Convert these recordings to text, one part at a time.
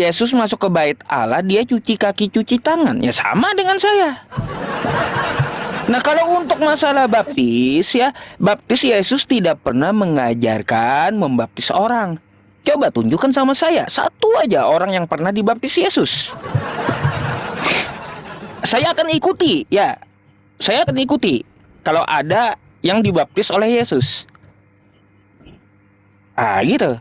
Yesus masuk ke bait Allah, dia cuci kaki, cuci tangan. Ya sama dengan saya. Nah, kalau untuk masalah baptis ya, baptis Yesus tidak pernah mengajarkan membaptis orang. Coba tunjukkan sama saya satu aja orang yang pernah dibaptis Yesus. Saya akan ikuti, ya. Saya akan ikuti kalau ada yang dibaptis oleh Yesus. Ah, gitu.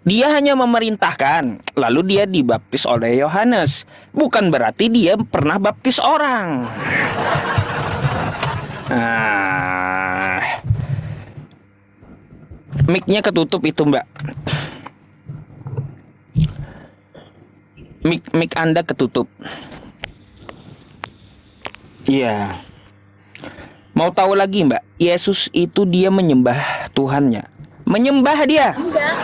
Dia hanya memerintahkan, lalu dia dibaptis oleh Yohanes. Bukan berarti dia pernah baptis orang. Mic-nya ketutup itu, Mbak. Mic Anda ketutup. Iya. Mau tahu lagi, Mbak? Yesus itu dia menyembah Tuhannya. Menyembah dia. Enggak.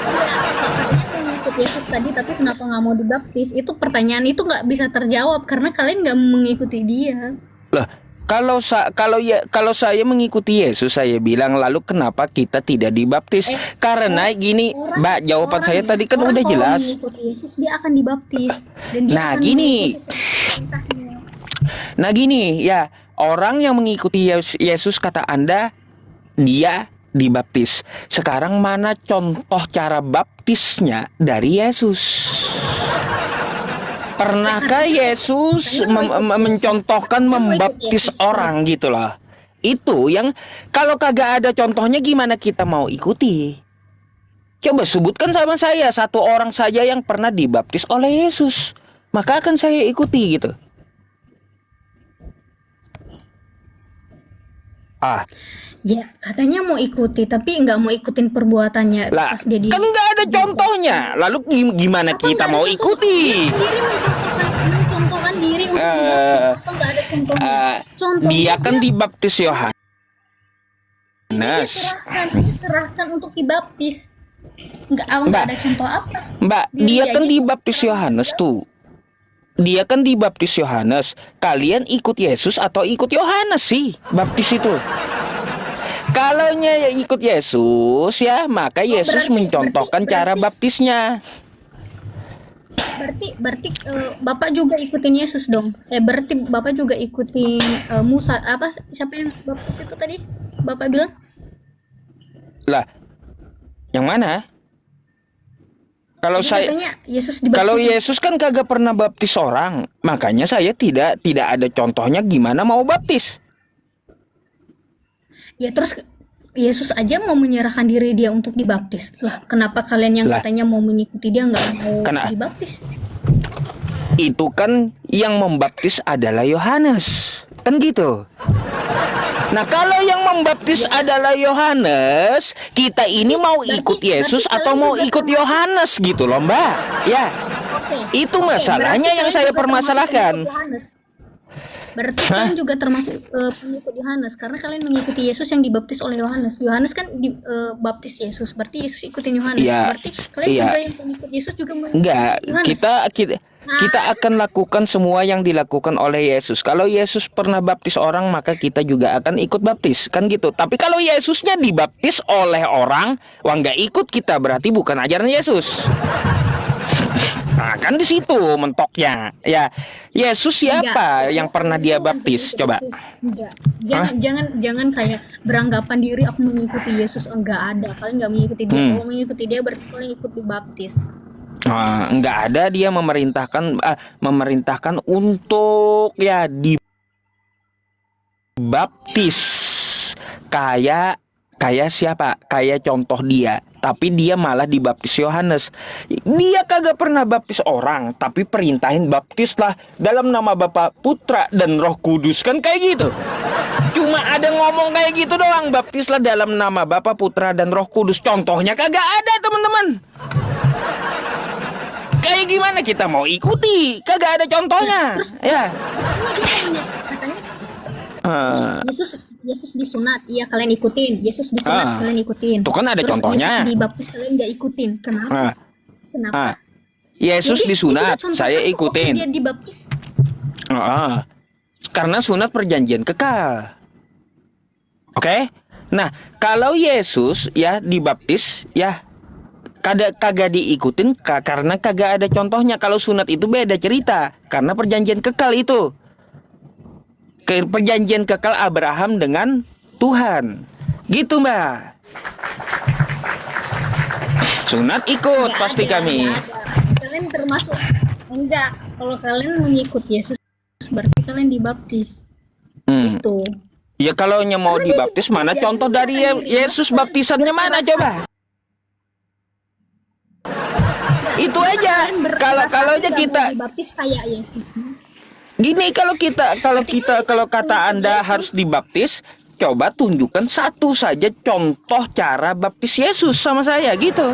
Katanya mengikut Yesus tadi, tapi kenapa nggak mau dibaptis? Itu pertanyaan itu nggak bisa terjawab karena kalian nggak mengikuti dia. Loh, kalau saya mengikuti Yesus, saya bilang lalu kenapa kita tidak dibaptis? Karena gini, Mbak, jawaban saya tadi kan udah jelas. Kalau mengikuti Yesus dia akan dibaptis dan dia Nah, akan gini. mengikuti perintahnya. Nah, gini ya, orang yang mengikuti Yesus kata Anda, dia dibaptis. Sekarang mana contoh cara baptisnya dari Yesus? Pernahkah Yesus mencontohkan membaptis orang gitu loh? Itu yang kalau kagak ada contohnya gimana kita mau ikuti? Coba sebutkan sama saya satu orang saja yang pernah dibaptis oleh Yesus. Maka akan saya ikuti gitu. Ya, katanya mau ikuti, tapi nggak mau ikutin perbuatannya Lah, pas dia di. kan nggak ada contohnya. Lalu gimana Apa kita nggak ada mau contoh? ikuti? Dia sendiri mencontohkan diri untuk dibaptis. Apa nggak ada contohnya? Contohnya Dia kan dibaptis Yohanes. dia serahkan untuk dibaptis. Nggak ada contoh apa? Mbak, Diri dia kan aja dibaptis Yohanes tuh. Dia kan dibaptis Yohanes. Kalian ikut Yesus atau ikut Yohanes sih? Baptis itu. Kalau ikut Yesus ya, maka Yesus mencontohkan cara baptisnya. Berarti Bapak juga ikutin Yesus dong. Berarti Bapak juga ikutin Musa. Siapa yang baptis itu tadi? Bapak bilang? Lah, yang mana? Kalau Jadi saya katanya Yesus dibaptis. Kalau Yesus kan kagak pernah baptis orang, makanya saya tidak ada contohnya gimana mau baptis. Ya terus Yesus aja mau menyerahkan diri dia untuk dibaptis. Lah, kenapa kalian yang katanya mau mengikuti dia nggak mau dibaptis? Itu kan yang membaptis adalah Yohanes. Kan gitu. Nah, kalau yang membaptis adalah Yohanes, kita ini mau ikut Yesus atau mau ikut Yohanes gitu loh, Mbak. Ya. Itu masalahnya yang saya permasalahkan. Berarti kalian juga termasuk pengikut Yohanes karena kalian mengikuti Yesus yang dibaptis oleh Yohanes. Yohanes kan dibaptis Yesus, berarti Yesus ikutin Yohanes. Berarti kalian juga yang pengikut Yesus juga mengikuti Yohanes. Kita akan lakukan semua yang dilakukan oleh Yesus. Kalau Yesus pernah baptis orang, maka kita juga akan ikut baptis, kan gitu. Tapi kalau Yesusnya dibaptis oleh orang, nggak ikut kita, berarti bukan ajaran Yesus. Nah, kan di situ mentoknya. Ya, Yesus siapa yang pernah dia baptis? Coba. Jangan kayak beranggapan diri aku mengikuti Yesus. Enggak ada. Kalian nggak mengikuti dia. Kalau mengikuti dia berarti kalian ikut dibaptis. Nggak ada dia memerintahkan untuk ya dibaptis kayak siapa? Kayak contoh dia. Tapi dia malah dibaptis Yohanes. Dia kagak pernah baptis orang, tapi perintahin baptislah dalam nama Bapa, Putra, dan Roh Kudus. Kan kayak gitu. Cuma ada ngomong kayak gitu doang. Baptislah dalam nama Bapa, Putra, dan Roh Kudus. Contohnya kagak ada, teman-teman. Kayak gimana kita mau ikuti? Kagak ada contohnya. Terus, ya. Katanya Yesus disunat, iya kalian ikutin. Yesus disunat, kalian ikutin. Itu kan ada terus contohnya. Yesus dibaptis kalian nggak ikutin. Kenapa? Kenapa? Yesus disunat, saya ikutin. Dia dibaptis. Karena sunat perjanjian kekal. Oke? Nah, kalau Yesus ya dibaptis ya kagak diikutin karena kagak ada contohnya. Kalau sunat itu beda cerita, karena perjanjian kekal itu. Perjanjian kekal Abraham dengan Tuhan. Gitu, Mbak. Sunat ikut Nggak pasti ada, kami. nggak ada. Kalian termasuk enggak. Kalau kalian mengikut Yesus berarti kalian dibaptis. Itu. Ya kalau mau Karena dia dibaptis, mana dibaptis, contoh dia dari menyerahkan diri. Yesus Masa baptisannya mana berkeras coba? hati? Itu Masa aja. kalian berkeras Kalau hati aja nggak kita mau dibaptis kayak Yesus. gini, kalau kata Anda harus dibaptis, coba tunjukkan satu saja contoh cara baptis Yesus sama saya gitu.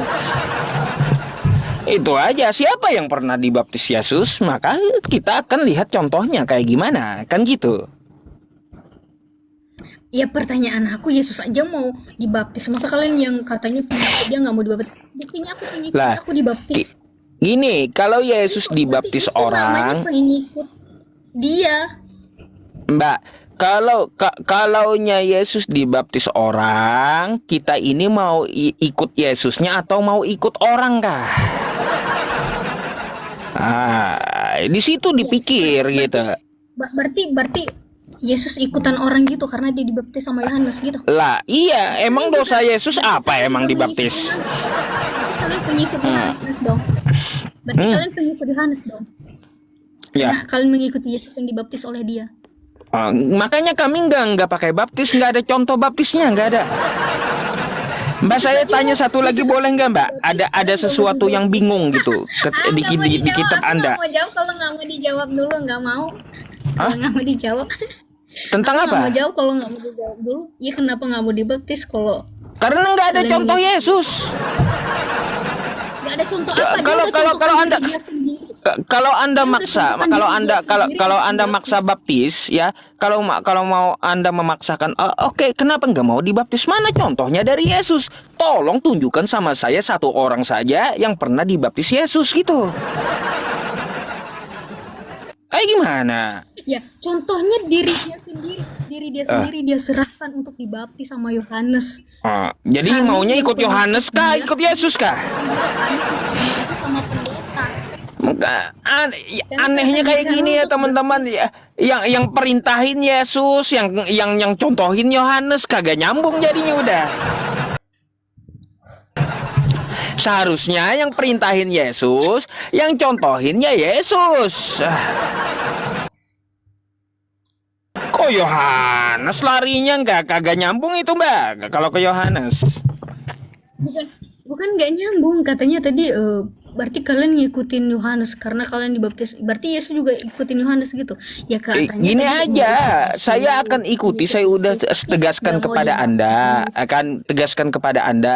Itu aja. Siapa yang pernah dibaptis Yesus, maka kita akan lihat contohnya kayak gimana, kan gitu. Ya pertanyaan aku, Yesus aja mau dibaptis. Masa kalian yang katanya pengikut dia nggak mau dibaptis? Buktinya aku pengikut, Lah, aku dibaptis. Gini, kalau Yesus Berarti dibaptis itu namanya orang, pengikut dia. Mbak, kalaunya Yesus dibaptis orang, kita ini mau ikut Yesusnya atau mau ikut orang kah? Di situ dipikir gitu. Berarti Yesus ikutan orang gitu karena dia dibaptis sama Yohanes gitu. Lah, iya, emang Kalian dosa juga- Yesus berarti apa kalian emang juga dibaptis? mengikut Yohanes. Berarti kalian pengikut Yohanes dong. Berarti kalian pengikut Yohanes dong. Ya, Karena kalian mengikuti Yesus yang dibaptis oleh dia. makanya kami nggak pakai baptis, nggak ada contoh baptisnya, nggak ada. Mbak, saya tanya satu lagi boleh nggak, Mbak? Ada sesuatu yang bingung gitu di kitab Anda. Nggak mau jawab kalau nggak mau dijawab dulu, nggak mau. Kalau nggak mau dijawab. Tentang Nggak mau apa? jawab kalau nggak mau dijawab dulu. Ya kenapa nggak mau dibaptis kalau Karena nggak ada Kalian contoh Yesus. nggak ada contoh apa? Dia Kalau- udah kalau- contohkan kalau diri Anda- dia sendiri. Kalau Anda Dia udah maksa, tentukan kalau diri Anda dia sendiri kalau untuk Anda dibaptis. maksa baptis ya, kalau mau Anda memaksakan, oke, kenapa nggak mau dibaptis? Mana contohnya dari Yesus? Tolong tunjukkan sama saya satu orang saja yang pernah dibaptis Yesus gitu. Gimana? Ya, contohnya diri dia sendiri. Diri dia sendiri dia serahkan untuk dibaptis sama Yohanes. Jadi Kami maunya yang ikut Yohanes kah? pengikut Ikut Yesus kah? Dibaptis sama pendeta. Anehnya kayak gini ya teman-teman ya. Yang perintahin Yesus, yang contohin Yohanes, kagak nyambung jadinya udah. Seharusnya yang perintahin Yesus, yang contohinnya Yesus. Kok Yohanes larinya kagak nyambung itu, Mbak? Kalau ke Yohanes. Bukan nggak nyambung, katanya tadi berarti kalian ngikutin Yohanes karena kalian dibaptis. Berarti Yesus juga ikutin Yohanes gitu. Ya katanya Gini tadi aja, mau saya akan ikuti. Saya udah tegaskan Nggak mau kepada Anda, dibaptis. akan tegaskan kepada Anda,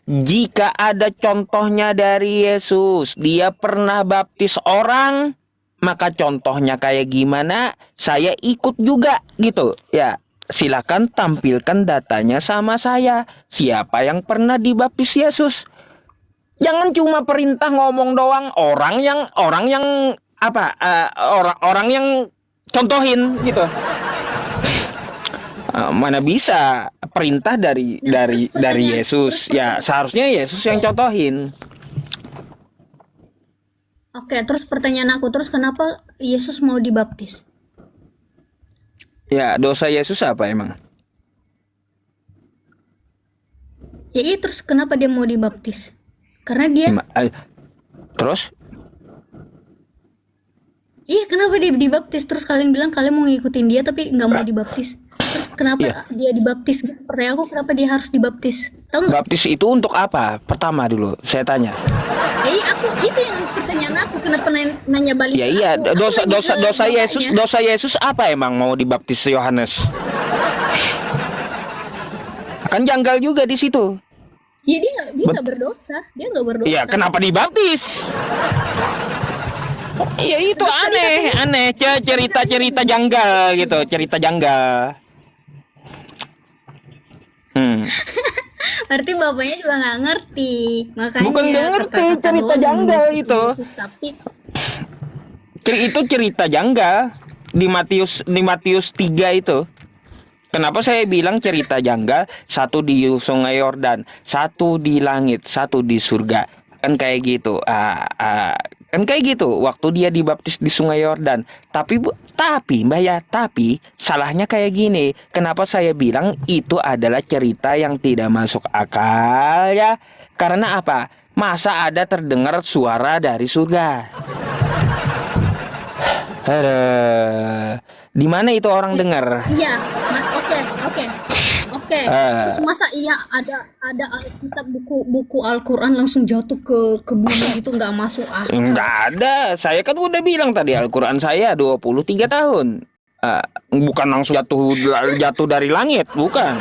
jika ada contohnya dari Yesus, dia pernah baptis orang, maka contohnya kayak gimana, saya ikut juga gitu. Ya, silakan tampilkan datanya sama saya. Siapa yang pernah dibaptis Yesus? Jangan cuma perintah ngomong doang, orang yang apa? Orang yang contohin gitu. Mana bisa perintah dari Yesus? Ya seharusnya Yesus yang contohin. Oke, terus pertanyaan aku, terus kenapa Yesus mau dibaptis? Ya, dosa Yesus apa emang? Ya iya, terus kenapa dia mau dibaptis? Karena dia Terus? Iya, kenapa dia dibaptis? Terus kalian bilang kalian mau ngikutin dia tapi nggak mau dibaptis. Terus kenapa dia dibaptis? Pertanyaan aku, kenapa dia harus dibaptis? Tahu nggak? Baptis itu untuk apa? Pertama dulu saya tanya. Jadi aku itu yang pertanyaan aku, kenapa nanya balik? Ya ke iya, aku? Aku nanya ke bapaknya. dosa Yesus apa emang mau dibaptis Yohanes? Kan janggal juga di situ. Ya dia nggak berdosa, dia nggak berdosa. Iya, kenapa dibaptis? Iya itu Terus tadi aneh, cerita janggal gitu, cerita janggal. Berarti bapaknya juga nggak ngerti, makanya Bukan nggak ngerti, kata-kata cerita doang janggal mengikuti itu. Yesus, tapi Itu cerita janggal di Matius 3 itu. Kenapa saya bilang cerita janggal? Satu di Sungai Yordan, satu di langit, satu di surga. Kan kayak gitu. Kan kayak gitu waktu dia dibaptis di Sungai Yordan. Tapi Mbak ya, tapi salahnya kayak gini. Kenapa saya bilang itu adalah cerita yang tidak masuk akal ya? Karena apa? Masa ada terdengar suara dari surga? Di mana itu orang dengar? Iya, oke, oke. Oke, Eh, terus masa iya ada Alkitab, buku Al-Quran langsung jatuh ke bumi gitu, nggak masuk akal. Nggak ada. Saya kan udah bilang tadi Al-Quran saya 23 tahun. Bukan langsung jatuh dari langit, bukan.